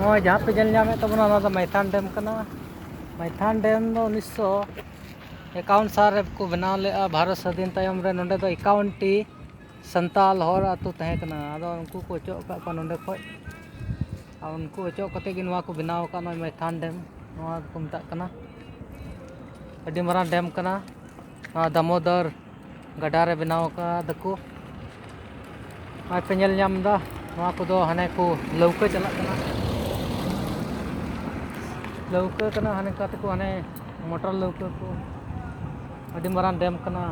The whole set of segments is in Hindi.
जहाँ पे जल नामे तबना मैथान डैम कना। मैथान डैम 1951 साल को बनाव ले भारत स्वाधीन तायम रे नोंडे दो 51 टी संताल हर आतु तहे कना। आदो उनको को ओचो का को नोंडे खय उनको ओचो कते गे नवा को बनाव का नय मैथान डैम नवा को मता कना। अडी मारां डैम कना दामोदर गडा रे बनाव का दको आय पे नेल नाम दा नवा को दो हाने को लौका चला कना। लौका कना हाने का को हाने मोटर लौका को अडी मारां डैम कना।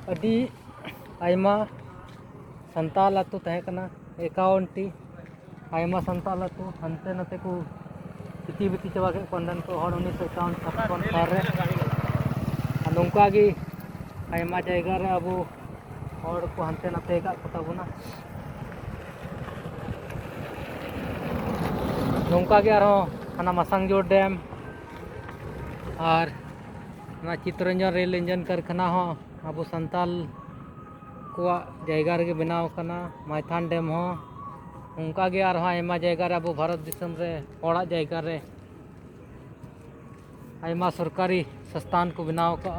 अडी आयमा संताल आतु तहे कना 51 टी आयमा संताल आतु हनते नते को इति बिति चबा के कोंडन को हर 1951 साल रे नोंका गे आयमा जायगा रे अब हर को हनते नते का ताबोना। नोंका गे आरो हाना मासांगजोर डैम और ना चित्तरंजन रेल इंजन कारखाना हो अब संताल को जायगा रे बनाव कना। मैथान डैम हो उनका गे आरो आयमा जायगा रे अब भारत दिसम रे ओड़ा जायगा रे आयमा सरकारी संस्थान को बनाव का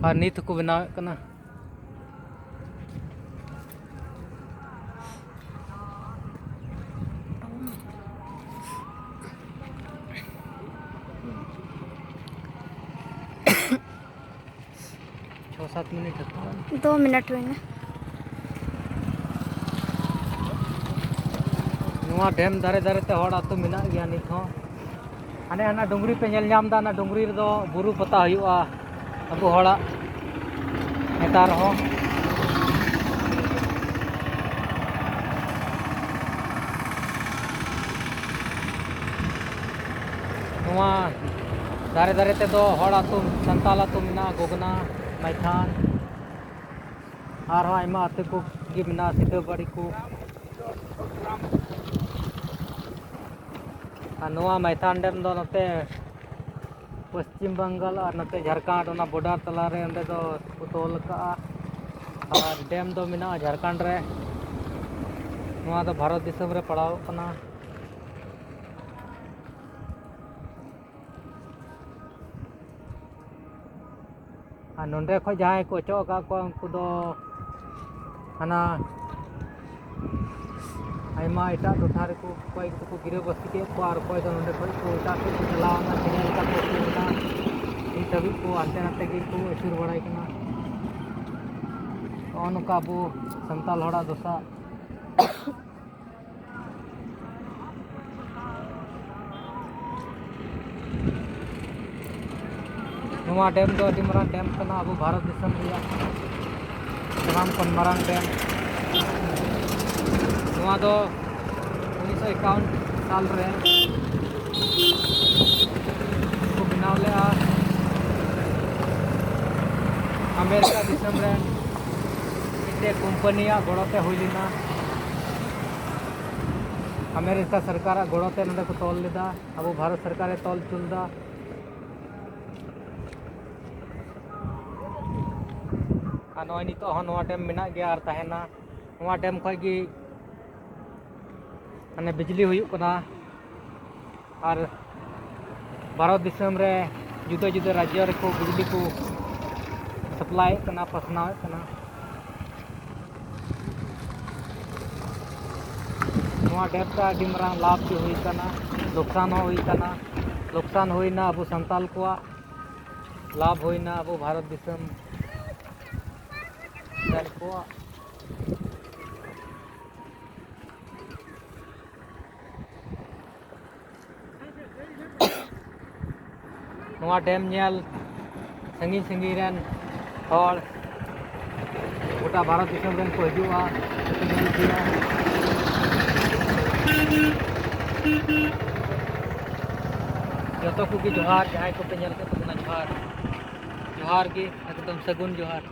और नीत को बनाव कना। छः 7 मिनट 2 मिनट हुए ना नवा डैम दारे दारे ते हड़ आतु मिना गया नित हो हाने हाना डुंगरी पे नेल नाम दा ना डुंगरी रे दो बुरु पता हुआ अब हड़ा नेतार हो नवा दारे दारे ते दो हड़ आतु संताल आतु मिना गोगना मैथान और आयमा आतु को गे मिना सीधा बाड़ी को नवा मैथान डैम दो नते पश्चिम बंगाल और नते झारखंड ओना बॉर्डर तला रे अंदे दो तोल का और डैम दो मिना झारखंड रे नवा दो भारत दिसम रे पड़ाव कना। और नोंडे खो जहां को ओचो का को उनको दो हाना आयमा एटा टोठा रे को कोई को गिरे बस्ती के को और कोई दो नोंडे खो को एटा को चलावना चैनल का को ना ई तभी को आते नाते के को अचुर बड़ाई कना। ओन का बो संताल हड़ा दोसा नवा डैम दो अडी मारां डैम कना अब भारत दिसम रिया तमाम kon मारां डैम नवा दो 1951 साल रे को बनाव ले अमेरिका दिसम रे इते कंपनिया गड़ोते हुईलिना अमेरिका सरकार गड़ोते नडे को तोल लेदा अब भारत सरकार तोल चुलदा। नॉय नितो नवा डैम मिना गया और तहेना नवा डैम खय गी माने बिजली हुयुक कना और भारत दिसम रे जुदा जुदा राज्य रे को बिजली को सप्लाई कना पसनाव कना। नवा डैम का अडी मारां लाभ भी हुई कना नुकसान हो हुई कना। नुकसान होइना अब संताल को लाभ होइना अब भारत दिसम नवा डैम नेल संगी संगी रेन हड़ गोटा भारत दिसम रेन को हजुआ जतो को जोहार जहां को पे नेल के तो जोहार जोहार के एकदम सगुन जोहार।